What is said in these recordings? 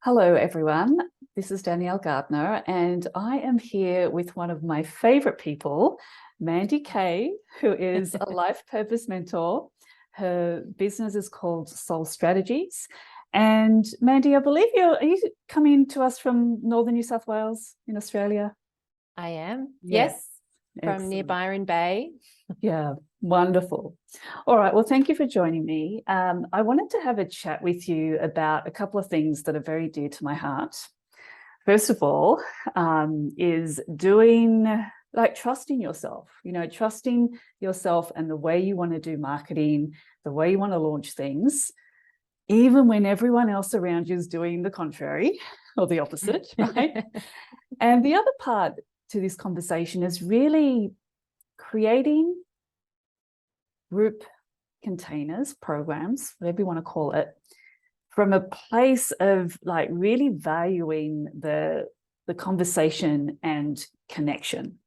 Hello, everyone. This is Danielle Gardner, and I am here with one of my favorite people, Mandie Kay, who is a life purpose mentor. Her business is called Soul Strategies. And Mandie, I believe are you coming to us from Northern New South Wales in Australia? I am. Yeah. Yes, from near Byron Bay. Yeah, wonderful. All right. Well, thank you for joining me. I wanted to have a chat with you about a couple of things that are very dear to my heart. First of all, is trusting yourself, trusting yourself and the way you want to do marketing, the way you want to launch things, even when everyone else around you is doing the contrary or the opposite, right? And the other part to this conversation is really creating group containers, programs, whatever you want to call it, from a place of like really valuing the conversation and connection.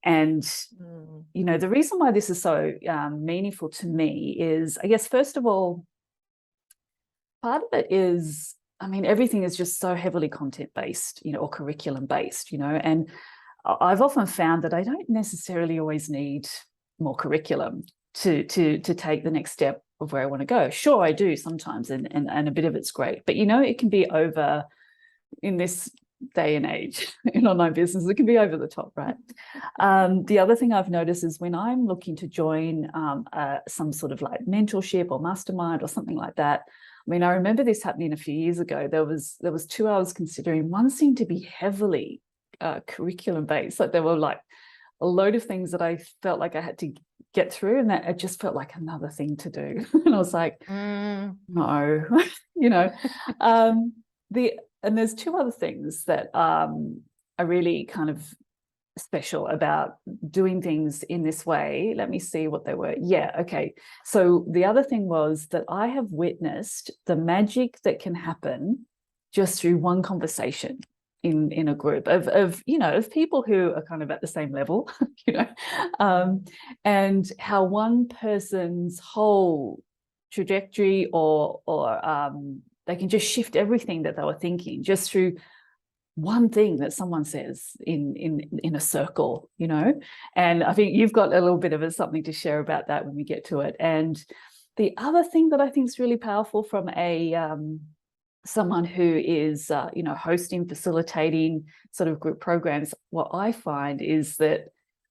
And the reason why this is so meaningful to me is, I guess, first of all, part of it is, I mean, everything is just so heavily content based, or curriculum based, and I've often found that I don't necessarily always need more curriculum to take the next step of where I want to go. Sure, I do sometimes, and a bit of it's great, but it can be over in this day and age in online business. It can be over the top, right? The other thing I've noticed is when I'm looking to join some sort of like mentorship or mastermind or something like that. I mean, I remember this happening a few years ago. There was two I was considering. One seemed to be heavily curriculum based. Like there were like a load of things that I felt like I had to get through, and that it just felt like another thing to do. And I was like, no, and there's two other things that are really kind of special about doing things in this way. Let me see what they were. Yeah, okay. So the other thing was that I have witnessed the magic that can happen just through one conversation in a group of people who are kind of at the same level, and how one person's whole trajectory or they can just shift everything that they were thinking just through one thing that someone says in a circle, and I think you've got a little bit of something to share about that when we get to it. And the other thing that I think is really powerful from someone who is hosting, facilitating sort of group programs, what I find is that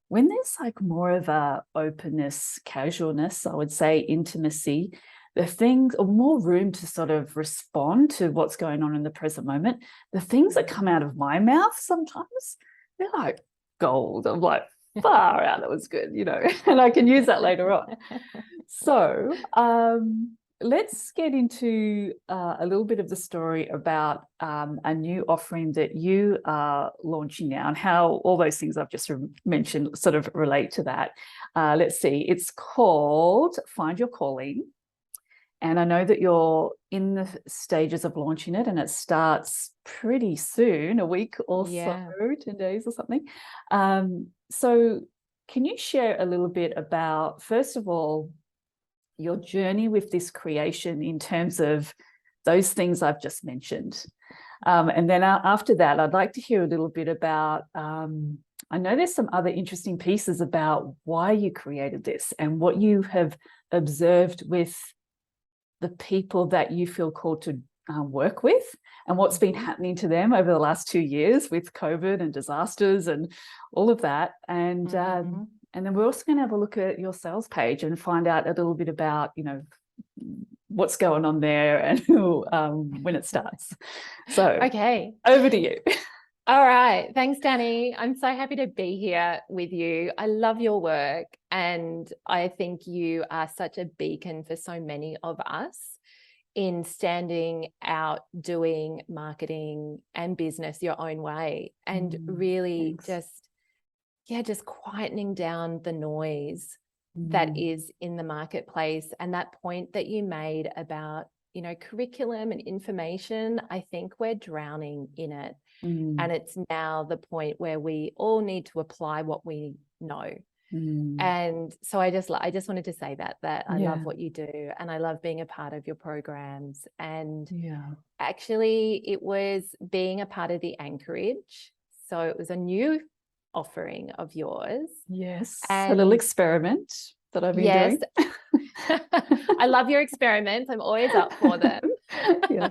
when there's like more of a openness, casualness, I would say intimacy, the things, or more room to sort of respond to what's going on in the present moment, the things that come out of my mouth sometimes, they're like gold. I'm like, far out, that was good, and I can use that later on. So let's get into a little bit of the story about a new offering that you are launching now, and how all those things I've just mentioned sort of relate to that. Let's see, it's called Find Your Calling. And I know that you're in the stages of launching it, and it starts pretty soon, a week or so, 10 days or something. So can you share a little bit about, first of all, your journey with this creation in terms of those things I've just mentioned? And then after that, I'd like to hear a little bit about, I know there's some other interesting pieces about why you created this and what you have observed with the people that you feel called to work with, and what's been happening to them over the last 2 years with COVID and disasters and all of that. And then we're also going to have a look at your sales page and find out a little bit about, what's going on there and when it starts. So, okay, over to you. All right. Thanks, Danny. I'm so happy to be here with you. I love your work, and I think you are such a beacon for so many of us in standing out, doing marketing and business your own way, and really just quietening down the noise that is in the marketplace. And that point that you made about, curriculum and information, I think we're drowning in it. And it's now the point where we all need to apply what we know. And so I just wanted to say that I Yeah. love what you do, and I love being a part of your programs. And Yeah. actually, it was being a part of the Anchorage. So it was a new offering of yours. Yes. A little And experiment that I've been yes, doing. I love your experiments. I'm always up for them. Yeah.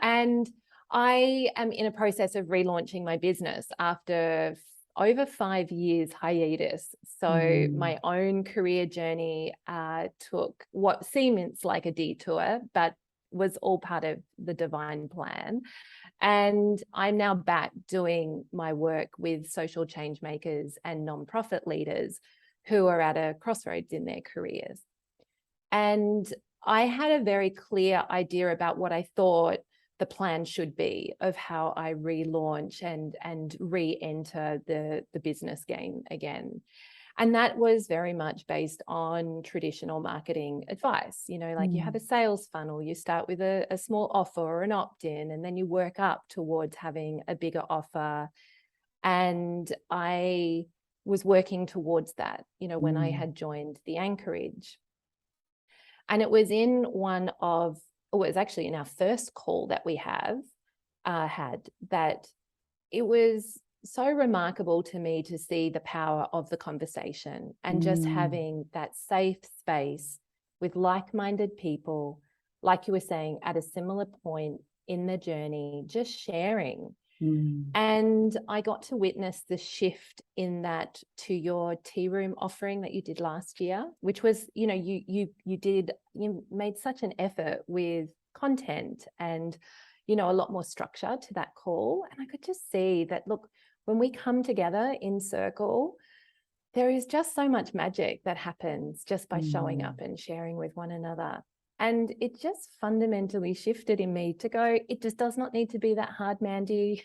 And I am in a process of relaunching my business after over 5 years hiatus. So my own career journey took what seems like a detour, but was all part of the divine plan. And I'm now back doing my work with social change makers and nonprofit leaders who are at a crossroads in their careers. And I had a very clear idea about what I thought the plan should be of how I relaunch and re-enter the business game again. And that was very much based on traditional marketing advice. You know, like you have a sales funnel, you start with a small offer or an opt-in, and then you work up towards having a bigger offer. And I was working towards that, you know, when I had joined the Anchorage. And it was in it was actually in our first call that we had, that it was so remarkable to me to see the power of the conversation and just having that safe space with like-minded people, like you were saying, at a similar point in the journey, just sharing. And I got to witness the shift in that to your tea room offering that you did last year, which was, you know, you made such an effort with content and, you know, a lot more structure to that call. And I could just see that, look, when we come together in circle, there is just so much magic that happens just by showing up and sharing with one another. And it just fundamentally shifted in me to go, it just does not need to be that hard, Mandie.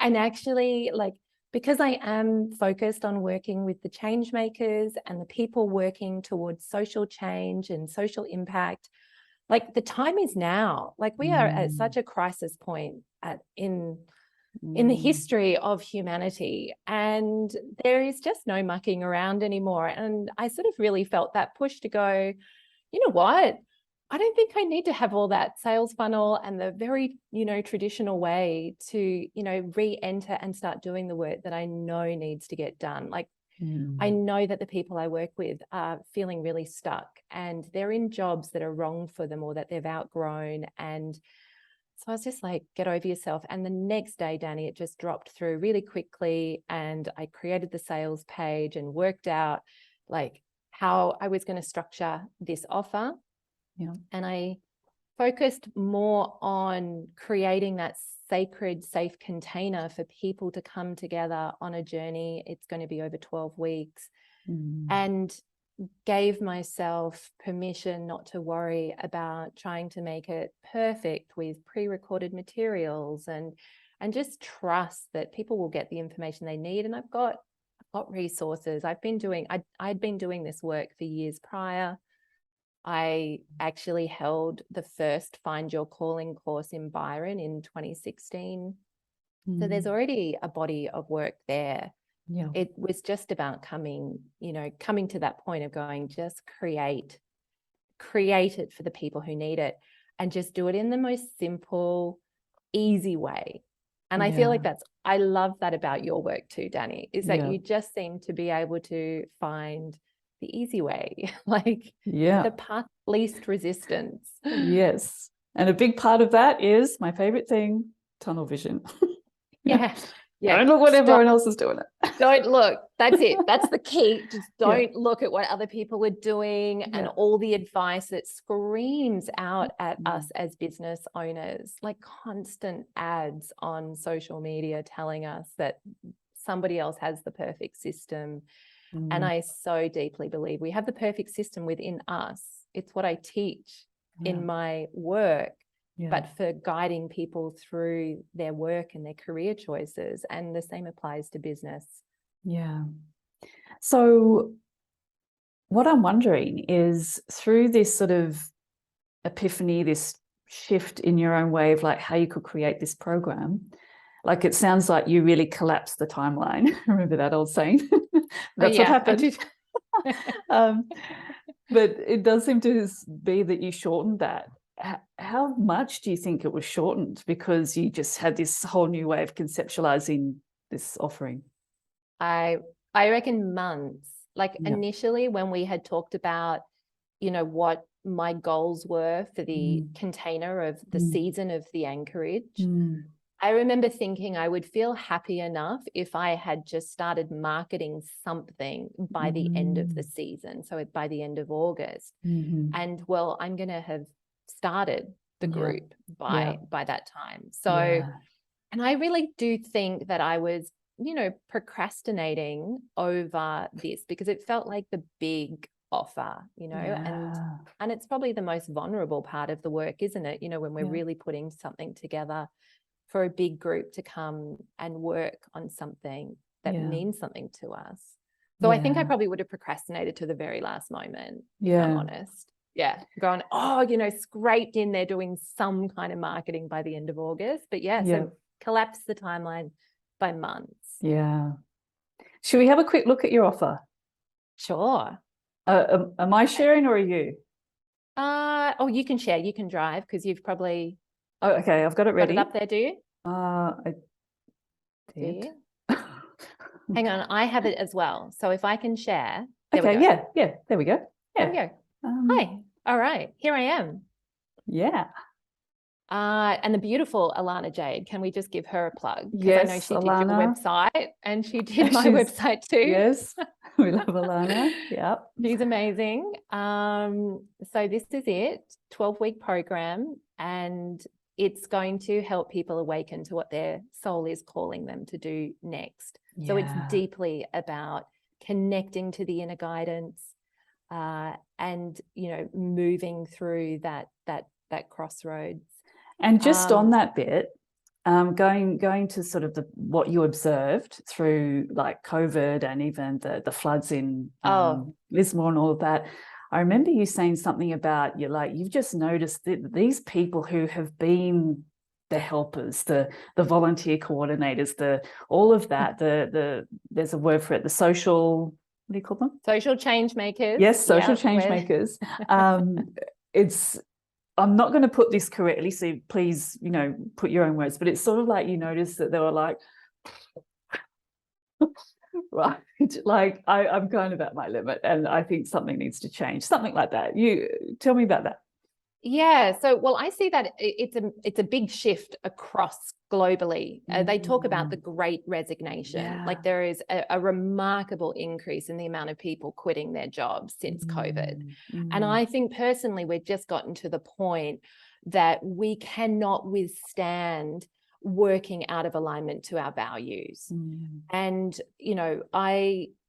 And actually, like, because I am focused on working with the change makers and the people working towards social change and social impact, like the time is now. Like we are at such a crisis point in the history of humanity, and there is just no mucking around anymore. And I sort of really felt that push to go, you know what? I don't think I need to have all that sales funnel and the very, you know, traditional way to, you know, re-enter and start doing the work that I know needs to get done. Like I know that the people I work with are feeling really stuck and they're in jobs that are wrong for them or that they've outgrown. And so I was just like, get over yourself. And the next day, Danny, it just dropped through really quickly. And I created the sales page and worked out like how I was going to structure this offer. Yeah. And I focused more on creating that sacred, safe container for people to come together on a journey. It's going to be over 12 weeks. And gave myself permission not to worry about trying to make it perfect with pre-recorded materials and just trust that people will get the information they need. And I've got resources. I'd been doing this work for years prior. I actually held the first Find Your Calling course in Byron in 2016. So there's already a body of work there. Yeah. It was just about coming to that point of going, just create it for the people who need it and just do it in the most simple, easy way. And I feel like I love that about your work too, Danny, is that you just seem to be able to find the easy way, like the path least resistance. Yes. And a big part of that is my favorite thing, tunnel vision. Yeah. Don't look what everyone else is doing. Don't look. That's it. That's the key. Just don't look at what other people are doing and all the advice that screams out at us as business owners, like constant ads on social media telling us that somebody else has the perfect system. And I so deeply believe we have the perfect system within us. It's what I teach in my work. But for guiding people through their work and their career choices. And the same applies to business. Yeah. So what I'm wondering is through this sort of epiphany, this shift in your own way of like how you could create this program, like it sounds like you really collapsed the timeline. Remember that old saying? That's what happened. I did. But it does seem to be that you shortened that. How much do you think it was shortened? Because you just had this whole new way of conceptualizing this offering. I reckon months. Like Yeah. initially when we had talked about, what my goals were for the container of the season of the Anchorage, I remember thinking I would feel happy enough if I had just started marketing something by the end of the season. So by the end of August. And well, I'm going to have started the group by that time. So, and I really do think that I was, procrastinating over this because it felt like the big offer, and it's probably the most vulnerable part of the work, isn't it? When we're really putting something together for a big group to come and work on something that means something to us. So I think I probably would have procrastinated to the very last moment, if I'm honest. Yeah. Gone, scraped in there doing some kind of marketing by the end of August. But so collapse the timeline by months. Yeah. Should we have a quick look at your offer? Sure. Am I sharing or are you? You can share. You can drive because you've probably... Oh, okay. I've got it ready. Got it up there, do you? I did. Hang on. I have it as well. So if I can share. Okay. Yeah. There we go. Yeah. There we go. Hi. All right. Here I am. Yeah. And the beautiful Alana Jade, can we just give her a plug? Yes, I know she Alana. did your website and she did my website too. Yes, we love Alana. Yeah. She's amazing. So this is it, 12-week program, and it's going to help people awaken to what their soul is calling them to do next. Yeah. So it's deeply about connecting to the inner guidance and, moving through that crossroads. And just on that bit, going to sort of what you observed through like COVID and even the floods in Lismore and all of that. I remember you saying something about you've just noticed that these people who have been the helpers, the volunteer coordinators, all of that, there's a word for it, the social, what do you call them? Social change makers. Yes, social change makers. I'm not going to put this correctly, so please, put your own words, but it's sort of like you notice that they were like, right, like I'm kind of at my limit and I think something needs to change, something like that. You tell me about that. Yeah, so well, I see that it's a big shift across globally. They talk about the Great Resignation. Like there is a remarkable increase in the amount of people quitting their jobs since COVID. And I think personally, we've just gotten to the point that we cannot withstand working out of alignment to our values. And,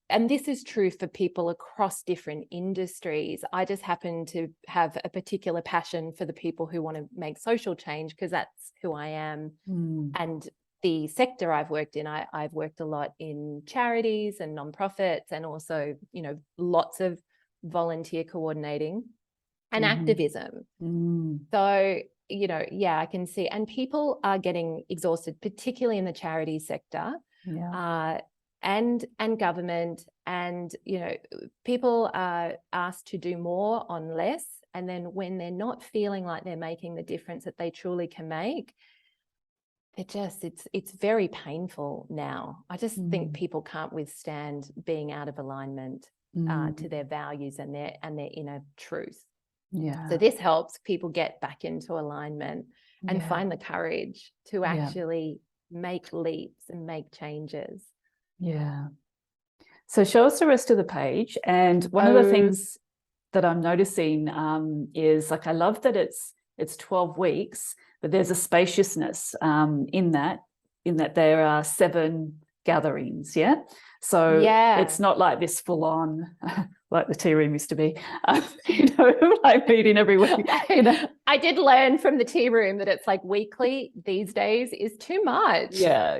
and this is true for people across different industries. I just happen to have a particular passion for the people who want to make social change because that's who I am. And the sector I've worked in, I've worked a lot in charities and nonprofits and also, lots of volunteer coordinating and activism. So, I can see. And people are getting exhausted, particularly in the charity sector. And government, and people are asked to do more on less, and then when they're not feeling like they're making the difference that they truly can make, it's very painful now. I just think people can't withstand being out of alignment to their values and their inner truth. So this helps people get back into alignment and find the courage to actually make leaps and make changes. Yeah. So show us the rest of the page. And one of the things that I'm noticing is like, I love that it's 12 weeks, but there's a spaciousness in that there are 7 gatherings. Yeah. So it's not like this full on, like the tea room used to be, like meeting every week. I did learn from the tea room that it's like weekly these days is too much. Yeah.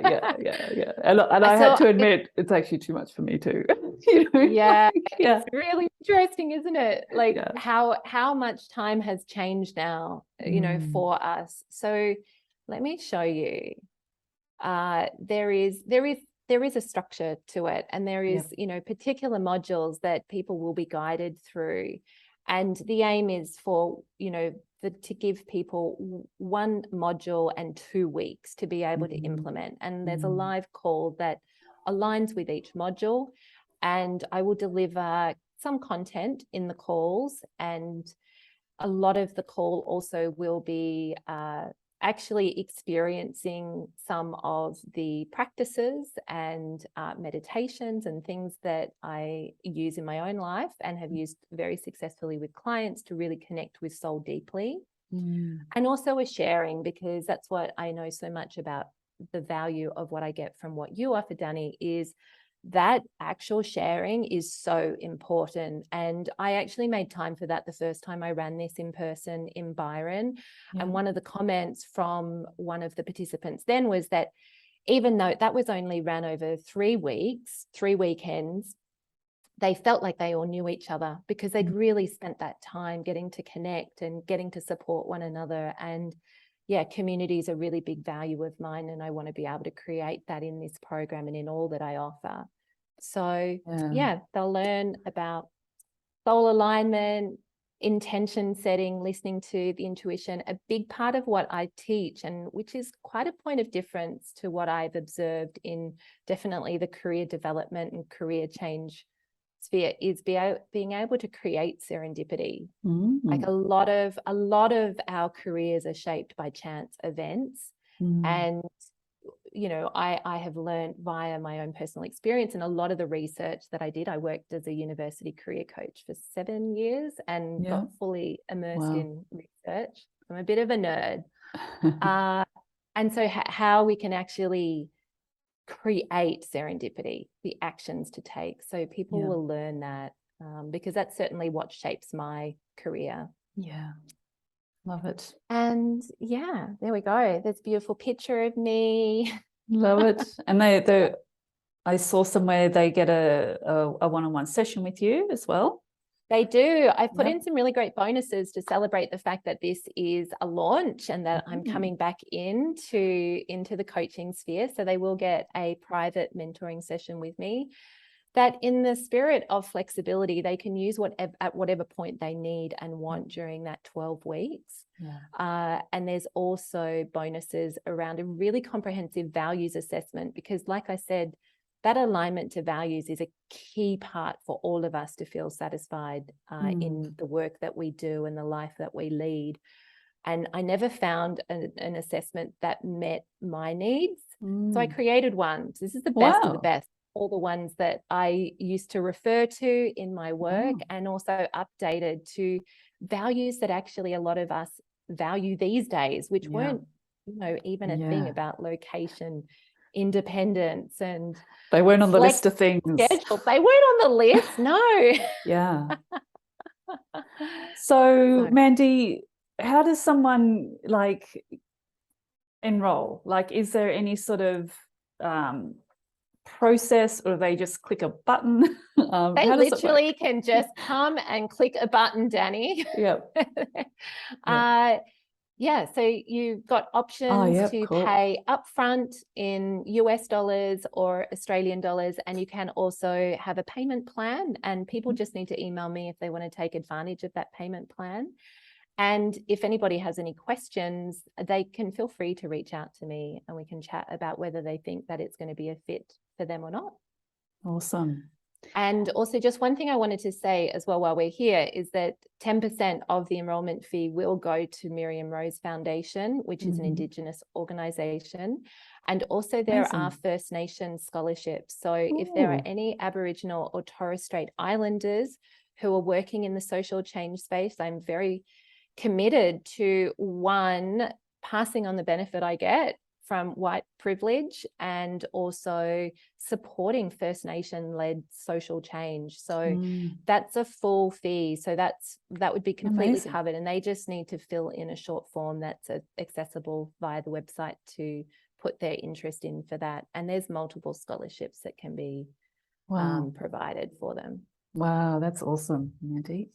And I had to admit, it's actually too much for me too. It's really interesting, isn't it? Like how much time has changed now, for us. So let me show you. There is there is a structure to it, and there is, Yep. particular modules that people will be guided through. And the aim is for, to give people one module and 2 weeks to be able to implement. And there's a live call that aligns with each module. And I will deliver some content in the calls, and a lot of the call also will be actually experiencing some of the practices and meditations and things that I use in my own life and have used very successfully with clients to really connect with soul deeply. And also a sharing, because that's what I know so much about the value of what I get from what you offer, Danny, is that actual sharing is so important. And I actually made time for that the first time I ran this in person in Byron. And one of the comments from one of the participants then was that even though that was only ran over 3 weeks, 3 weekends, they felt like they all knew each other because they'd really spent that time getting to connect and getting to support one another. And yeah, community is a really big value of mine, and I want to be able to create that in this program and in all that I offer. So yeah, they'll learn about soul alignment, intention setting, listening to the intuition. A big part of what I teach, and which is quite a point of difference to what I've observed in definitely the career development and career change sphere, is being able to create serendipity. Like a lot of our careers are shaped by chance events. And I have learned via my own personal experience and a lot of the research that I did. I worked as a university career coach for 7 years and got fully immersed in research. I'm a bit of a nerd. And so how we can actually create serendipity, the actions to take. So people will learn that because that's certainly what shapes my career. Yeah. Love it. And yeah, there we go. There's a beautiful picture of me. Love it. And I saw somewhere they get a one-on-one session with you as well. They do. I've put in some really great bonuses to celebrate the fact that this is a launch and that I'm coming back into the coaching sphere. So they will get a private mentoring session with me that, in the spirit of flexibility, they can use at whatever point they need and want during that 12 weeks. And there's also bonuses around a really comprehensive values assessment, because like I said, that alignment to values is a key part for all of us to feel satisfied in the work that we do and the life that we lead. And I never found an assessment that met my needs. So I created one. So this is the best of the best. All the ones that I used to refer to in my work, and also updated to values that actually a lot of us value these days, which weren't, even a thing about location, independence, and they weren't on the list of things. Schedule. They weren't on the list. No. Yeah. So Mandie, how does someone enroll? Is there any sort of process, or they just click a button? They literally can just come and click a button, Danny. Yeah, so you've got options to pay upfront in US dollars or Australian dollars, and you can also have a payment plan, and people just need to email me if they want to take advantage of that payment plan. And if anybody has any questions, they can feel free to reach out to me and we can chat about whether they think that it's going to be a fit for them or not. Awesome. And also, just one thing I wanted to say as well while we're here is that 10% of the enrollment fee will go to Miriam Rose Foundation, which is an Indigenous organisation. And also there are First Nation scholarships. So if there are any Aboriginal or Torres Strait Islanders who are working in the social change space, I'm very committed to, one, passing on the benefit I get from white privilege, and also supporting First Nation-led social change. So that's a full fee. So that would be completely covered, and they just need to fill in a short form that's accessible via the website to put their interest in for that. And there's multiple scholarships that can be provided for them. Wow, that's awesome, Mandie.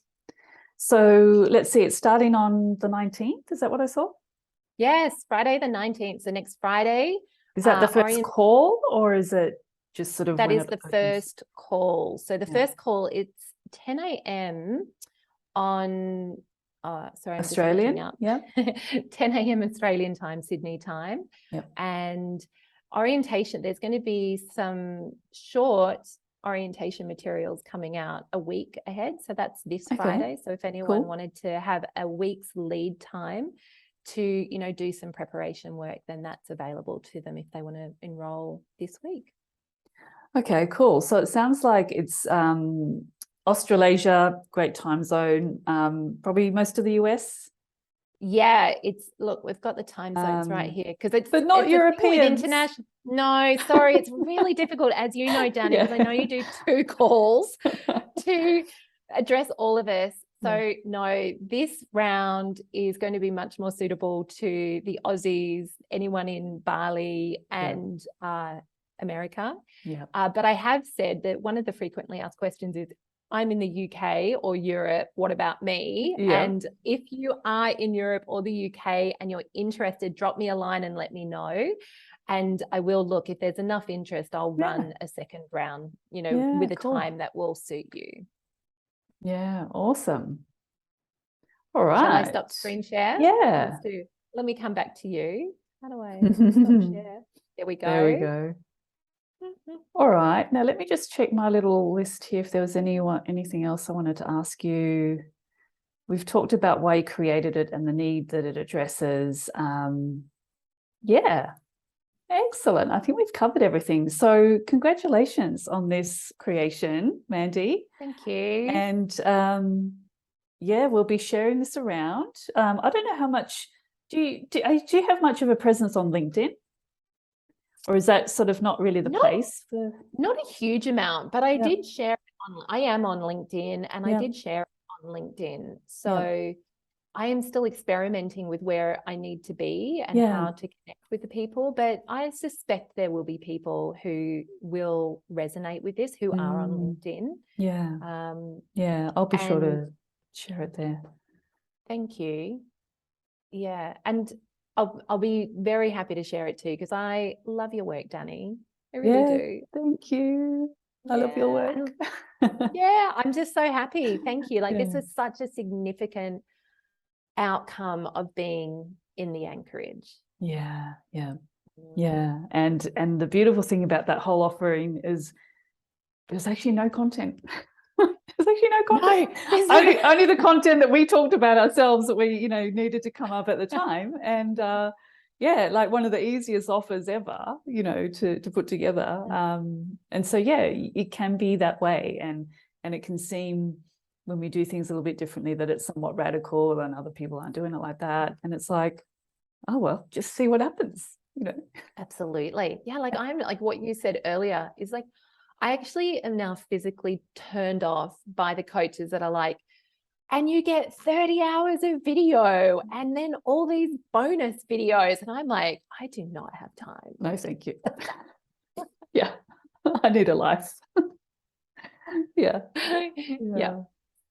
So let's see, it's starting on the 19th. Is that what I saw? Yes, Friday the 19th. So next Friday. Is that the first call, or is it? just sort of That when is it the opens? first call. So the Yeah. first call, it's 10 a.m. on, sorry, I'm Australian, just yeah. 10 a.m. Australian time, Sydney time. Yep. And orientation, there's going to be some short orientation materials coming out a week ahead. So that's this Okay. Friday. So if anyone Cool. wanted to have a week's lead time to, you know, do some preparation work, then that's available to them if they want to enroll this week. Okay, cool. So it sounds like it's Australasia, great time zone, probably most of the US. Yeah, look, we've got the time zones right here because it's but not it's a thing with Europeans. international. No, sorry, it's really difficult, as you know, Danny, because I know you do 2 calls to address all of us. So no, this round is going to be much more suitable to the Aussies, anyone in Bali and America. Yeah. But I have said that one of the frequently asked questions is, I'm in the UK or Europe, what about me? Yeah. And if you are in Europe or the UK and you're interested, drop me a line and let me know. And I will look, if there's enough interest, I'll run a second round, you know, with a time that will suit you. Yeah, awesome. All right. Shall I stop screen share? Yeah. Let me come back to you. How do I stop share? There we go. There we go. All right. Now let me just check my little list here if there was anything else I wanted to ask you. We've talked about why you created it and the need that it addresses. Yeah. Excellent. I think we've covered everything. So congratulations on this creation, Mandie. Thank you. And yeah, we'll be sharing this around. I don't know how much, do you have much of a presence on LinkedIn? Or is that sort of not really the place? Not a huge amount, but I did share it I am on LinkedIn and I did share it on LinkedIn. So I am still experimenting with where I need to be and how to connect with the people. But I suspect there will be people who will resonate with this who are on LinkedIn. Yeah, I'll be sure to share it there. Thank you. Yeah. And I'll be very happy to share it too, because I love your work, Danny. I really do. Thank you. I love your work. Yeah, I'm just so happy. Thank you. Like this is such a significant outcome of being in the Anchorage. Yeah. And the beautiful thing about that whole offering is there's actually no content. There's actually no content. Only the content that we talked about ourselves that we, needed to come up at the time. And like one of the easiest offers ever, to put together. And so it can be that way, and it can seem when we do things a little bit differently that it's somewhat radical and other people aren't doing it like that. And it's like, oh well, just see what happens, Absolutely. Yeah, like I'm like what you said earlier is like I actually am now physically turned off by the coaches that are like, and you get 30 hours of video and then all these bonus videos. And I'm like, I do not have time. No, thank you. Yeah, I need a life. Yeah.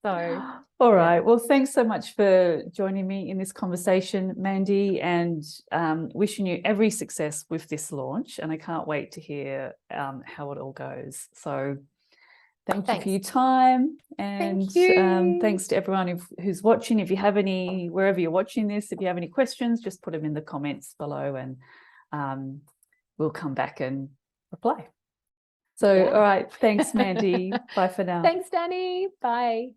So, all right. Well, thanks so much for joining me in this conversation, Mandie, and wishing you every success with this launch. And I can't wait to hear how it all goes. So thank you for your time. And thanks to everyone who's watching. If you have any, wherever you're watching this, if you have any questions, just put them in the comments below and we'll come back and reply. So, all right. Thanks, Mandie. Bye for now. Thanks, Danny. Bye.